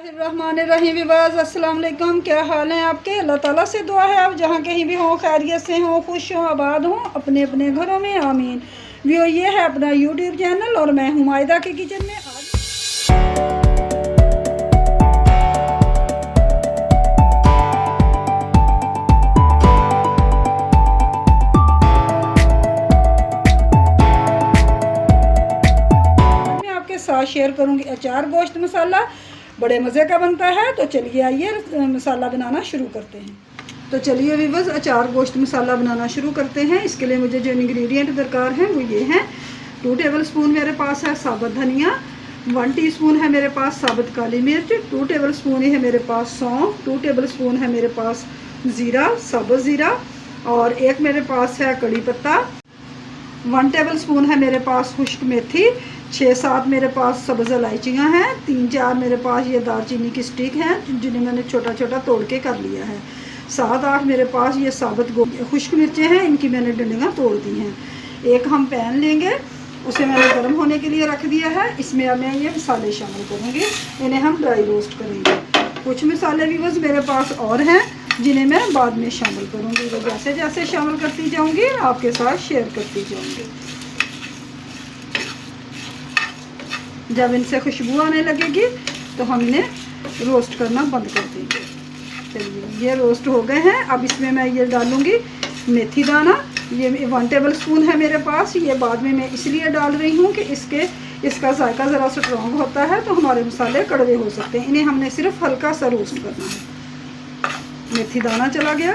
रहमानिर्रहीम विवाज़ अस्सलाम वालेकुम। क्या हाल है आपके? अल्लाह ताला से दुआ है आप जहाँ कहीं भी हों खैरियत से हों, खुश हों, आबाद हों, अपने अपने घरों में, आमीन। व्यू ये है अपना यूट्यूब चैनल और मैं हूँ मायदा के किचन में। आज मैं आपके साथ शेयर करूँगी अचार गोश्त मसाला, बड़े मज़े का बनता है। तो चलिए आइए मसाला बनाना शुरू करते हैं। तो चलिए वीवर्स अचार गोश्त मसाला बनाना शुरू करते हैं। इसके लिए मुझे जो इंग्रेडिएंट दरकार हैं वो ये हैं। 2 टेबलस्पून मेरे पास है साबुत धनिया, 1 टीस्पून है मेरे पास साबुत काली मिर्च, 2 टेबलस्पून है मेरे पास सौंफ, 2 टेबलस्पून है मेरे पास ज़ीरा, साबुत ज़ीरा, और एक मेरे पास है कड़ी पत्ता, 1 टेबलस्पून है मेरे पास खुश्क मेथी, 6-7 मेरे पास सब्ज़ इलायचियाँ हैं, 3-4 मेरे पास ये दालचीनी की स्टिक हैं जिन्हें मैंने छोटा छोटा तोड़ के कर लिया है, 7-8 मेरे पास ये साबुत खुश्क मिर्चें हैं, इनकी मैंने डंडियाँ तोड़ दी हैं। एक हम पैन लेंगे, उसे मैंने गर्म होने के लिए रख दिया है। इसमें अब मैं ये मसाले शामिल करूँगी, इन्हें हम ड्राई रोस्ट करेंगे। कुछ मसाले भी बस मेरे पास और हैं जिन्हें मैं बाद में शामिल करूँगी। तो जैसे जैसे शामिल करती जाऊँगी आपके साथ शेयर करती जाऊँगी। जब इनसे खुशबू आने लगेगी तो हम इन्हें रोस्ट करना बंद कर देंगे। चलिए ये रोस्ट हो गए हैं। अब इसमें मैं ये डालूँगी मेथी दाना, ये 1 टेबलस्पून है मेरे पास। ये बाद में मैं इसलिए डाल रही हूँ कि इसका जायका ज़रा स्ट्रॉन्ग होता है तो हमारे मसाले कड़वे हो सकते हैं। इन्हें हमने सिर्फ हल्का सा रोस्ट करना है। मेथी दाना चला गया।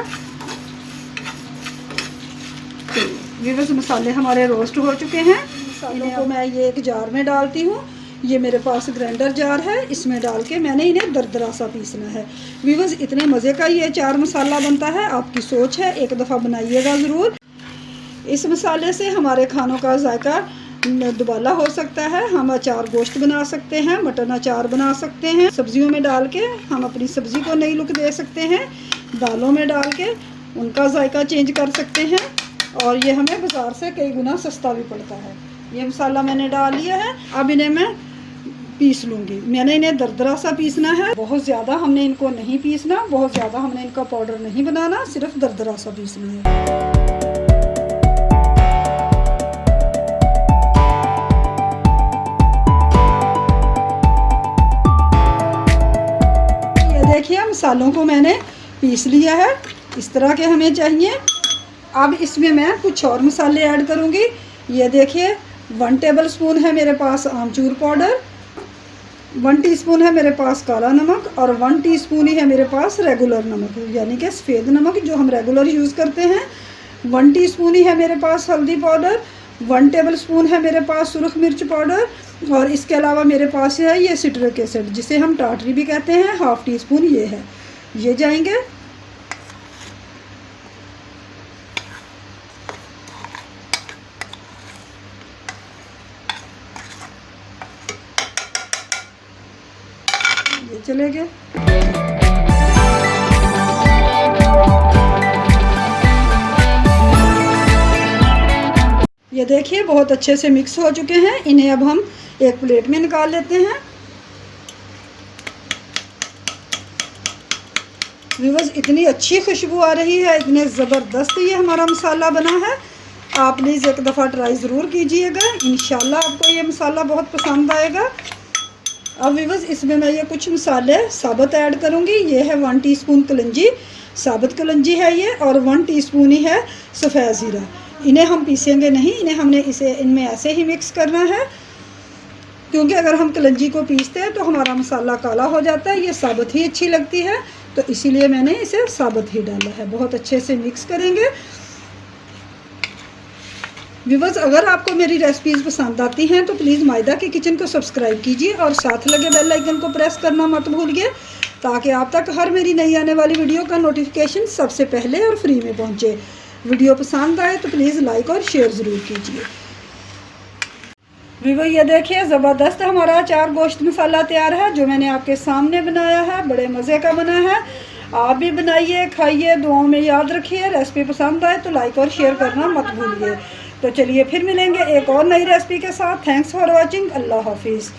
चलिए ये बस मसाले हमारे रोस्ट हो चुके हैं। मसालों को मैं ये एक जार में डालती हूँ। ये मेरे पास ग्राइंडर जार है, इसमें डाल के मैंने इन्हें दरदरा सा पीसना है। वीवर्स इतने मज़े का ये अचार मसाला बनता है, आपकी सोच है एक दफ़ा बनाइएगा ज़रूर। इस मसाले से हमारे खानों का जायका दुबाला हो सकता है। हम अचार गोश्त बना सकते हैं, मटन अचार बना सकते हैं, सब्जियों में डाल के हम अपनी सब्ज़ी को नई लुक दे सकते हैं, दालों में डाल के उनका जायका चेंज कर सकते हैं, और ये हमें बाज़ार से कई गुना सस्ता भी पड़ता है। ये मसाला मैंने डाल लिया है। अब इन्हें मैं पीस लूँगी। मैंने इन्हें दरदरा सा पीसना है, बहुत ज़्यादा हमने इनको नहीं पीसना, बहुत ज़्यादा हमने इनका पाउडर नहीं बनाना, सिर्फ दरदरा सा पीसना है। ये देखिए मसालों को मैंने पीस लिया है, इस तरह के हमें चाहिए। अब इसमें मैं कुछ और मसाले ऐड करूँगी। ये देखिए 1 टेबलस्पून है मेरे पास आमचूर पाउडर, 1 टीस्पून है मेरे पास काला नमक, और 1 टीस्पून ही है मेरे पास रेगुलर नमक यानी कि सफ़ेद नमक जो हम रेगुलर यूज़ करते हैं। 1 टीस्पून ही है मेरे पास हल्दी पाउडर, 1 टेबलस्पून है मेरे पास सुरख मिर्च पाउडर, और इसके अलावा मेरे पास है ये सिट्रिक एसिड जिसे हम टाटरी भी कहते हैं, 1/2 टीस्पून ये है। ये जाएंगे। ये चले गए। ये देखिए बहुत अच्छे से मिक्स हो चुके हैं। इन्हें अब हम एक प्लेट में निकाल लेते हैं। व्यूअर्स इतनी अच्छी खुशबू आ रही है, इतने ज़बरदस्त ये हमारा मसाला बना है। आप प्लीज़ एक दफ़ा ट्राई ज़रूर कीजिएगा, इंशाल्लाह आपको ये मसाला बहुत पसंद आएगा। अब व्यूअर्स इसमें मैं ये कुछ मसाले साबुत ऐड करूँगी। ये है 1 टीस्पून कलंजी, साबुत कलंजी है ये, और 1 टीस्पून ही है सफ़ेद ज़ीरा। इन्हें हम पीसेंगे नहीं, इन्हें हमने इनमें ऐसे ही मिक्स करना है, क्योंकि अगर हम कलंजी को पीसते हैं तो हमारा मसाला काला हो जाता है। ये साबुत ही अच्छी लगती है, तो इसीलिए मैंने इसे साबुत ही डाला है। बहुत अच्छे से मिक्स करेंगे। व्यूअर्स अगर आपको मेरी रेसिपीज़ पसंद आती हैं तो प्लीज़ मायदा के किचन को सब्सक्राइब कीजिए और साथ लगे बेल आइकन को प्रेस करना मत भूलिए, ताकि आप तक हर मेरी नई आने वाली वीडियो का नोटिफिकेशन सबसे पहले और फ्री में पहुंचे। वीडियो पसंद आए तो प्लीज़ लाइक और शेयर ज़रूर कीजिए। व्यूअर्स ये देखिए ज़बरदस्त हमारा अचार गोश्त मसाला तैयार है, जो मैंने आपके सामने बनाया है। बड़े मज़े का बना है। आप भी बनाइए, खाइए, दुआओं में याद रखिए। रेसिपी पसंद आए तो लाइक और शेयर करना मत भूलिए। तो चलिए फिर मिलेंगे एक और नई रेसिपी के साथ। Thanks for watching. अल्लाह हाफिज़।